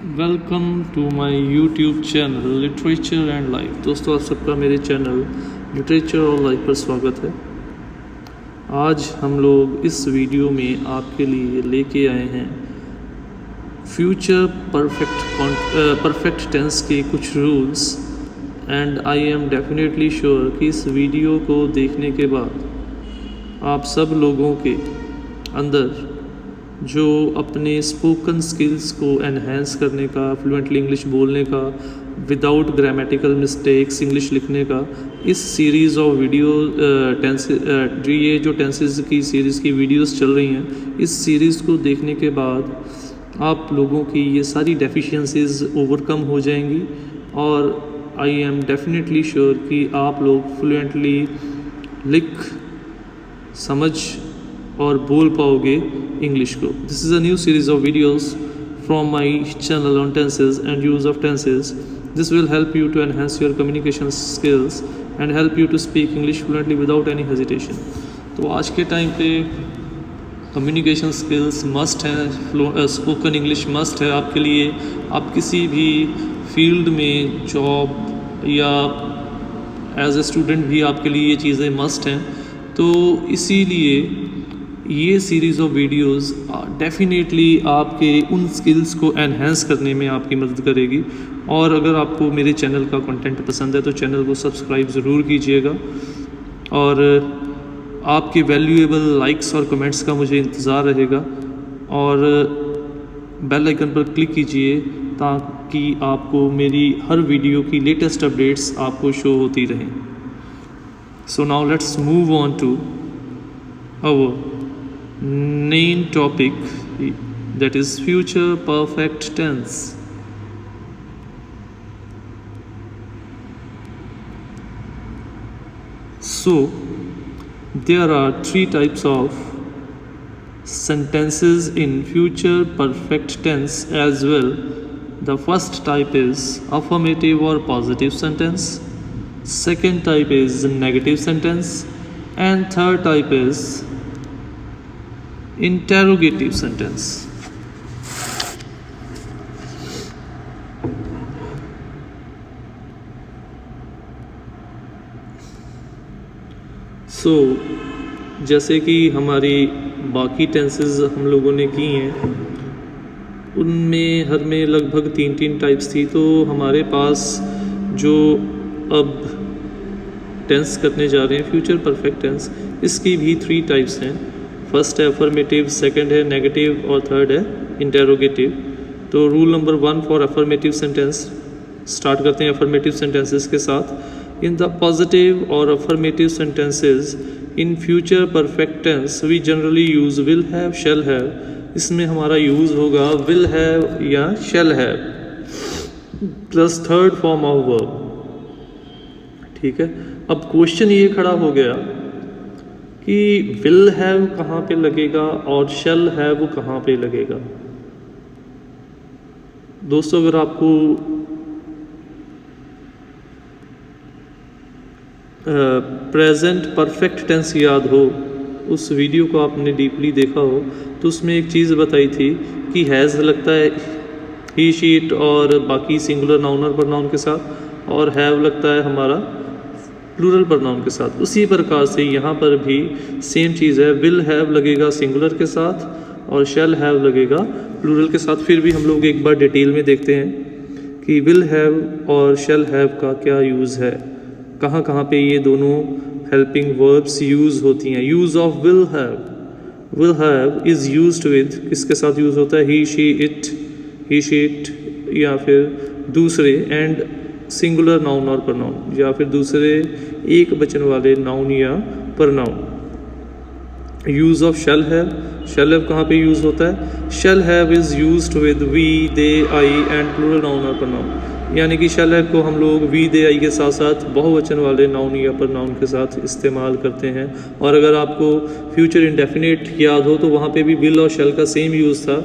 Welcome to my YouTube channel Literature and Life. दोस्तों, आप सबका मेरे चैनल लिटरेचर और लाइफ पर स्वागत है। आज हम लोग इस वीडियो में आपके लिए लेके आए हैं फ्यूचर परफेक्ट टेंस के कुछ rules and I am definitely sure कि इस वीडियो को देखने के बाद आप सब लोगों के अंदर जो अपने स्पोकन स्किल्स को एनहेंस करने का, फ्लुएंटली इंग्लिश बोलने का, विदाउट ग्रामेटिकल मिस्टेक्स इंग्लिश लिखने का, इस सीरीज़ ऑफ वीडियो ये जो टेंसेस की सीरीज़ की वीडियोस चल रही हैं, इस सीरीज़ को देखने के बाद आप लोगों की ये सारी डेफिशिएंसीज ओवरकम हो जाएंगी और आई एम डेफिनेटली श्योर कि आप लोग फ्लुएंटली लिख, समझ और बोल पाओगे इंग्लिश को। This is a new series of videos from my channel on tenses and use of tenses. This will help you to enhance your communication skills and help you to speak English fluently without any hesitation. तो आज के time पे communication skills must है, spoken English must है आपके लिए। आप किसी भी फील्ड में, जॉब या एज ए स्टूडेंट भी आपके लिए ये चीज़ें मस्ट हैं। तो इसीलिए ये सीरीज़ ऑफ वीडियोस डेफिनेटली आपके उन स्किल्स को एनहेंस करने में आपकी मदद करेगी। और अगर आपको मेरे चैनल का कंटेंट पसंद है तो चैनल को सब्सक्राइब ज़रूर कीजिएगा और आपके वैल्यूएबल लाइक्स और कमेंट्स का मुझे इंतज़ार रहेगा और बेल आइकन पर क्लिक कीजिए ताकि आपको मेरी हर वीडियो की लेटेस्ट अपडेट्स आपको शो होती रहें। So now let's move on to our main topic, that is future perfect tense. So there are three types of sentences in future perfect tense as well. The first type is affirmative or positive sentence, second type is negative sentence, and third type is interrogative sentence. So जैसे कि हमारी बाकी tenses हम लोगों ने की हैं, उनमें हर में लगभग तीन टाइप्स थी। तो हमारे पास जो अब टेंस करने जा रहे हैं फ्यूचर परफेक्ट टेंस, इसकी भी 3 टाइप्स हैं। फर्स्ट है अफर्मेटिव, सेकंड है नेगेटिव और थर्ड है इंटेरोगेटिव। तो rule number 1 for affirmative sentence, start करते हैं अफर्मेटिव सेंटेंसेस के साथ। इन द पॉजिटिव और affirmative sentences in future perfect tense we generally use will have, shall have. इसमें हमारा यूज होगा विल हैव या shall have plus third form of verb. ठीक है, अब क्वेश्चन ये खड़ा हो गया कि विल हैव कहाँ पे लगेगा और शैल हैव कहाँ पे लगेगा। दोस्तों, अगर आपको प्रेजेंट परफेक्ट टेंस याद हो, उस वीडियो को आपने डीपली देखा हो, तो उसमें एक चीज़ बताई थी कि हैज़ लगता है ही, शी, इट और बाकी सिंगुलर नाउन और प्रोनाउन के साथ, और हैव लगता है हमारा प्लूरल प्रोनाउन के साथ। उसी प्रकार से यहाँ पर भी सेम चीज़ है, विल हैव लगेगा सिंगुलर के साथ और शैल हैव लगेगा प्लूरल के साथ। फिर भी हम लोग एक बार डिटेल में देखते हैं कि विल हैव और शैल हैव का क्या यूज़ है, कहाँ कहाँ पे ये दोनों हेल्पिंग वर्ब्स यूज़ होती हैं। Use of will have is used with, किसके साथ यूज़ होता है, ही, शी, इट या फिर दूसरे एंड सिंगुलर नाउन और प्रनाउन, या फिर दूसरे एक वचन वाले नाउन या pronoun. Use of shall have कहाँ पे यूज होता है, shall have is used with we, they, I and plural noun और प्रनाउन। यानी कि शैल हैव को हम लोग वी, दे, आई के साथ साथ बहुवचन वाले नाउन या प्रनाउन के साथ इस्तेमाल करते हैं। और अगर आपको फ्यूचर इंडेफिनिट याद हो तो वहाँ पे भी विल और शैल का सेम यूज़ था।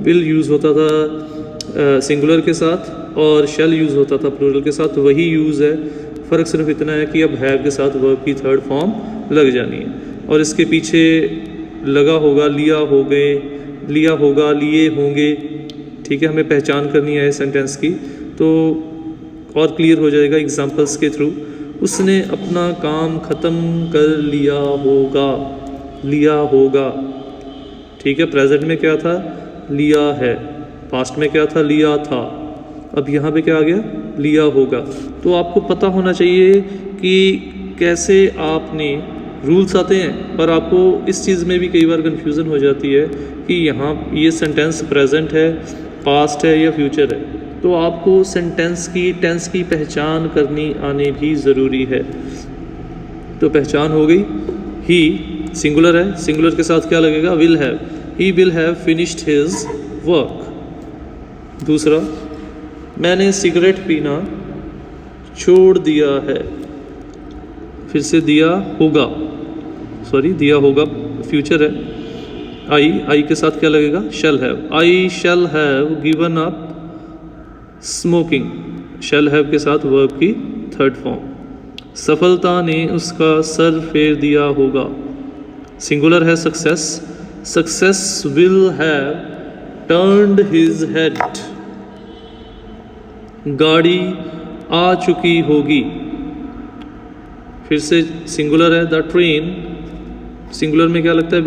विल यूज़ होता था सिंगुलर के साथ और शैल यूज़ होता था प्लूरल के साथ, वही यूज़ है। फ़र्क सिर्फ इतना है कि अब हैव के साथ वर्ब की थर्ड फॉर्म लग जानी है और इसके पीछे लगा होगा लिया होगा, लिए होंगे, ठीक है, हमें पहचान करनी है सेंटेंस की, तो और क्लियर हो जाएगा एग्जांपल्स के थ्रू। उसने अपना काम ख़त्म कर लिया होगा, लिया होगा, ठीक है। प्रेजेंट में क्या था, लिया है। पास्ट में क्या था, लिया था। अब यहाँ पे क्या आ गया, लिया होगा। तो आपको पता होना चाहिए कि कैसे आपने रूल्स आते हैं, पर आपको इस चीज़ में भी कई बार कन्फ्यूज़न हो जाती है कि यहाँ ये सेंटेंस प्रेजेंट है, पास्ट है या फ्यूचर है। तो आपको सेंटेंस की टेंस की पहचान करनी आने भी ज़रूरी है। तो पहचान हो गई। ही सिंगुलर है, सिंगुलर के साथ क्या लगेगा, will have. He will have finished his work. दूसरा, मैंने सिगरेट पीना छोड़ दिया है। फिर से दिया होगा, सॉरी दिया होगा फ्यूचर है। आई के साथ क्या लगेगा, shall have. I shall have given up smoking. Shall have के साथ वर्ब की थर्ड फॉर्म। सफलता ने उसका सर फेर दिया होगा। सिंगुलर है success. Success will have turned his head. गाड़ी आ चुकी होगी। फिर से सिंगुलर है, द ट्रेन। सिंगुलर में क्या लगता है,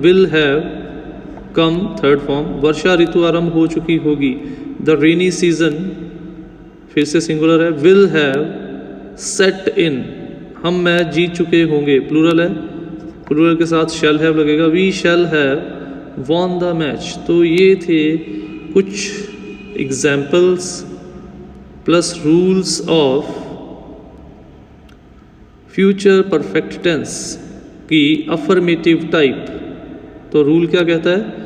will have come, third form. वर्षा ऋतु आरंभ हो चुकी होगी। द रेनी सीजन, फिर से सिंगुलर है, विल हैव सेट इन। हम मैच जीत चुके होंगे, प्लूरल है। प्लूरल के साथ शैल हैव लगेगा, we shall have won the match. तो ये थे कुछ examples plus rules of future perfect tense की अफर्मेटिव टाइप। तो रूल क्या कहता है,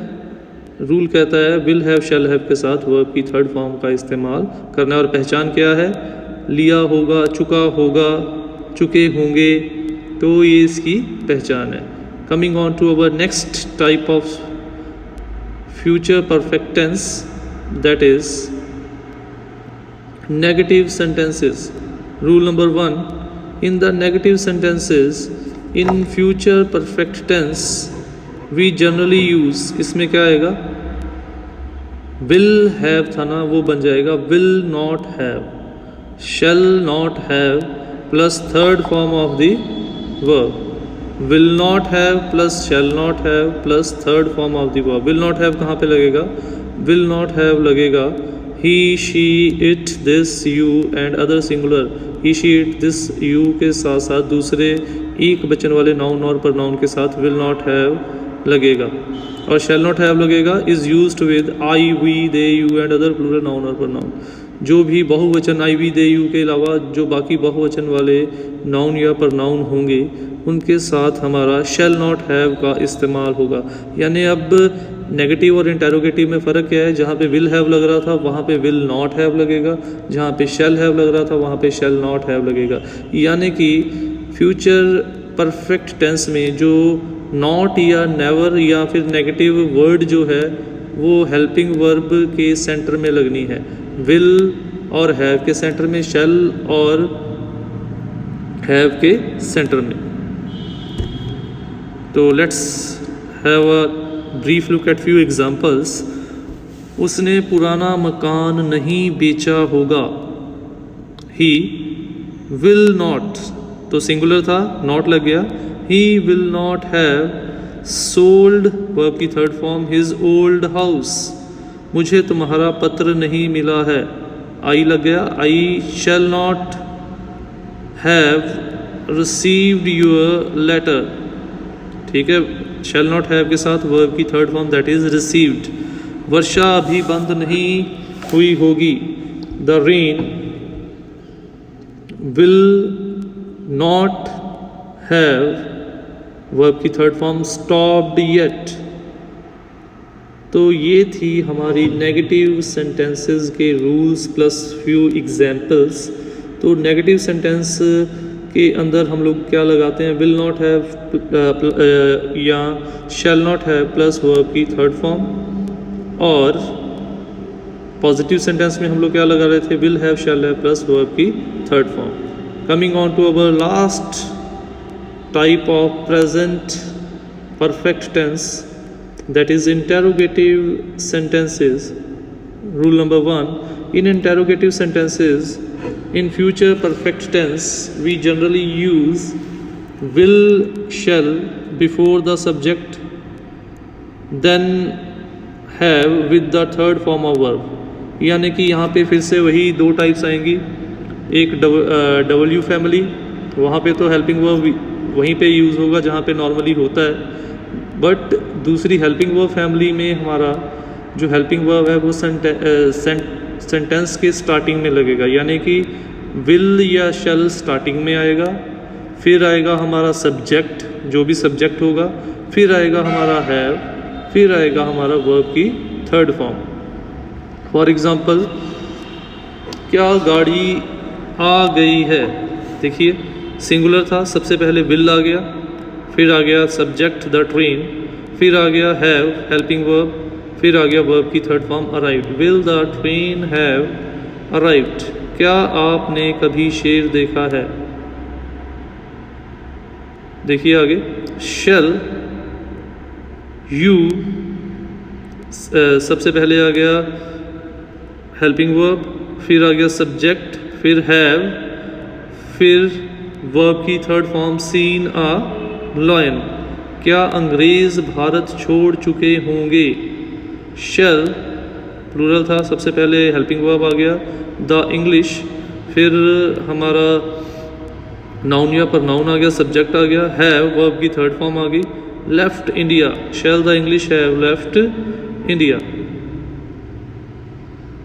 रूल कहता है विल हैव शैल हैव के साथ वर्ब की थर्ड फॉर्म का इस्तेमाल करना है। और पहचान क्या है, लिया होगा, चुका होगा, चुके होंगे, तो ये इसकी पहचान है। Coming on to our next type of future perfect tense, that is negative sentences. Rule number 1, in the negative sentences in future perfect tense we generally use, इसमें क्या आएगा, will have था ना, वो बन जाएगा will not have, shall not have plus third form of the verb। will not have plus shall not have plus third form of the verb। will not have कहाँ पे लगेगा, will not have लगेगा he, she, it, this, you and other singular। he, she, it, this, you के साथ साथ दूसरे एक वचन वाले नाउन और प्रोनाउन के साथ will not have लगेगा। और shall not have लगेगा is used with I, we, they, you and other plural noun और pronoun। जो भी बहुवचन I, we, they, you के अलावा जो बाकी बहुवचन वाले नाउन या pronoun होंगे उनके साथ हमारा shall not have का इस्तेमाल होगा। यानी अब नेगेटिव और इंटेरोगेटिव में फ़र्क क्या है, जहाँ पे विल हैव लग रहा था वहाँ पे विल नॉट हैव लगेगा, जहाँ पे शैल हैव लग रहा था वहाँ पे शैल नॉट हैव लगेगा। यानी कि फ्यूचर परफेक्ट टेंस में जो नॉट या नेवर या फिर नेगेटिव वर्ड जो है वो हेल्पिंग वर्ब के सेंटर में लगनी है। विल और हैव के सेंटर में, शैल और हैव के सेंटर में। तो let's have a brief look at few examples. उसने पुराना मकान नहीं बेचा होगा। ही विल नॉट, तो सिंगुलर था, नॉट लग गया। He will not have sold, verb की third form, his old house. मुझे तुम्हारा पत्र नहीं मिला है, आई लग गया। I shall not have received your letter, ठीक है। शैल नॉट हैव के साथ वर्ब की third form that is received. वर्षा अभी बंद नहीं हुई होगी। The rain will not have, verb की थर्ड फॉर्म, स्टॉप्ड येट। तो ये थी हमारी नेगेटिव सेंटेंसेस के रूल्स प्लस फ्यू एग्जाम्पल्स। तो नेगेटिव सेंटेंस के अंदर हम लोग क्या लगाते हैं, विल नॉट हैव या shall not have plus verb की थर्ड फॉर्म। और पॉजिटिव सेंटेंस में हम लोग क्या लगा रहे थे, will have shall have plus verb की third form. Coming on to our last type of present perfect tense, that is interrogative sentences। Rule number 1, in interrogative sentences, in future perfect tense, we generally use will, shall before the subject, then have with the third form of verb. यानी कि यहाँ पे फिर से वही दो types आएंगी, एक W फैमिली, वहाँ पे तो हेल्पिंग वर्ब वहीं पे यूज़ होगा जहाँ पे नॉर्मली होता है, बट दूसरी हेल्पिंग वर्ब फैमिली में हमारा जो हेल्पिंग वर्ब है वो सेंटेंस के स्टार्टिंग में लगेगा, यानी कि विल या शैल स्टार्टिंग में आएगा, फिर आएगा हमारा सब्जेक्ट जो भी सब्जेक्ट होगा, फिर आएगा हमारा हैव, फिर आएगा हमारा वर्ब की थर्ड फॉर्म। फॉर एग्ज़ाम्पल, क्या गाड़ी आ गई है, देखिए सिंगुलर था, सबसे पहले विल आ गया, फिर आ गया सब्जेक्ट द ट्रेन, फिर आ गया हैव हेल्पिंग वर्ब, फिर आ गया वर्ब की third form arrived. Will the train have arrived. क्या आपने कभी शेर देखा है, देखिए आगे शैल यू, सबसे पहले आ गया हेल्पिंग वर्ब, फिर आ गया सब्जेक्ट, फिर हैव, फिर वर्ब की थर्ड फॉर्म सीन आ लॉयन। क्या अंग्रेज़ भारत छोड़ चुके होंगे, शैल प्लूरल था, सबसे पहले हेल्पिंग वर्ब आ गया द इंग्लिश, फिर हमारा नाउन या प्रनाउन आ गया, सब्जेक्ट आ गया, हैव वर्ब की थर्ड फॉर्म आ गई, left India, shall the English have left India.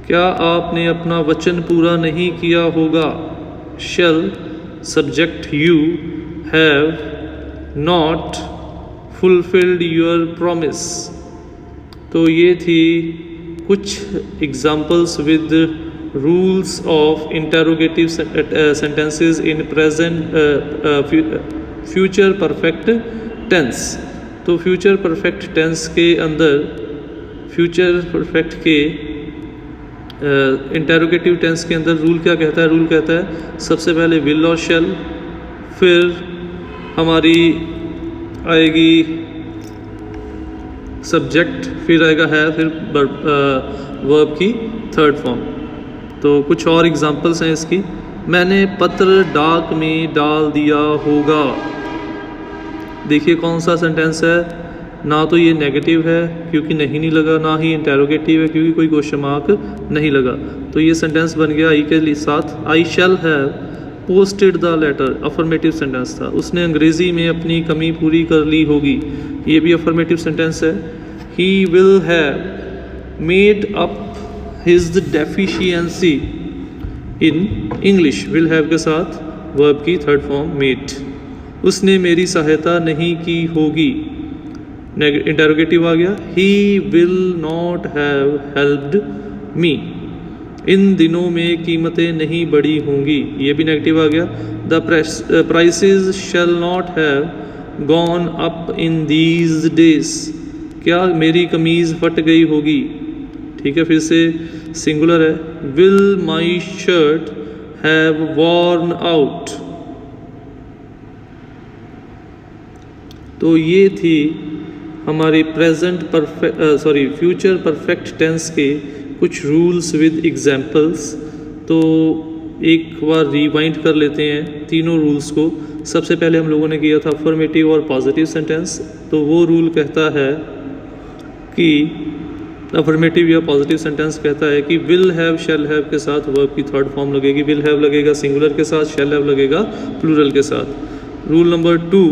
क्या आपने अपना वचन पूरा नहीं किया होगा, shall subject you have not fulfilled your promise. तो ये थी कुछ examples with rules of interrogative sentences in present future perfect tense. तो फ्यूचर परफेक्ट टेंस के अंदर फ्यूचर परफेक्ट के इंटरोगेटिव टेंस के अंदर रूल क्या कहता है, रूल कहता है सबसे पहले विल और शैल, फिर हमारी आएगी सब्जेक्ट, फिर आएगा है, फिर वर्ब की थर्ड फॉर्म। तो कुछ और एग्जांपल्स हैं इसकी, मैंने पत्र डाक में डाल दिया होगा। देखिए कौन सा सेंटेंस है, ना तो ये नेगेटिव है क्योंकि नहीं लगा, ना ही इंटेरोगेटिव है क्योंकि कोई क्वेश्चन मार्क नहीं लगा। तो ये सेंटेंस बन गया आई के साथ, I shall have posted the letter, affirmative sentence था, उसने अंग्रेज़ी में अपनी कमी पूरी कर ली होगी, ये भी अफर्मेटिव सेंटेंस है। He will have made up his deficiency in English, will have के साथ वर्ब की थर्ड फॉर्म मेड। उसने मेरी सहायता नहीं की होगी, इंटरोगेटिव आ गया, he will not have helped me. इन दिनों में कीमतें नहीं बढ़ी होंगी, ये भी नेगेटिव आ गया, the prices shell not have gone up in these days. क्या मेरी कमीज़ फट गई होगी, ठीक है, फिर से सिंगुलर है, will my shirt have worn out. तो ये थी हमारे फ्यूचर परफेक्ट टेंस के कुछ रूल्स विद एग्जाम्पल्स। तो एक बार रिवाइंड कर लेते हैं तीनों रूल्स को। सबसे पहले हम लोगों ने किया था अफर्मेटिव और पॉजिटिव सेंटेंस। तो वो रूल कहता है कि अफर्मेटिव या पॉजिटिव सेंटेंस कहता है कि विल हैव शैल हैव के साथ वर्ब की थर्ड फॉर्म लगेगी, विल हैव लगेगा सिंगुलर के साथ, शैल हैव लगेगा प्लूरल के साथ। रूल नंबर 2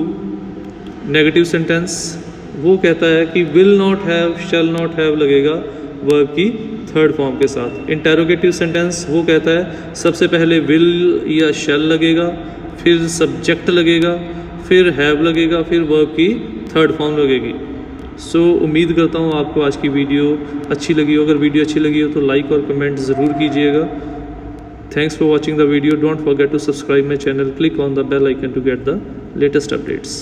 नेगेटिव सेंटेंस, वो कहता है कि will not have shell not have लगेगा वर्ब की थर्ड फॉर्म के साथ। इंटेरोगेटिव सेंटेंस वो कहता है सबसे पहले विल या शैल लगेगा, फिर सब्जेक्ट लगेगा, फिर हैव लगेगा, फिर वर्ब की थर्ड फॉर्म लगेगी। उम्मीद करता हूँ आपको आज की वीडियो अच्छी लगी हो। अगर वीडियो अच्छी लगी हो तो लाइक और कमेंट ज़रूर कीजिएगा। Thanks for watching the video. Don't forget to subscribe my channel, click on the bell icon to get the latest updates.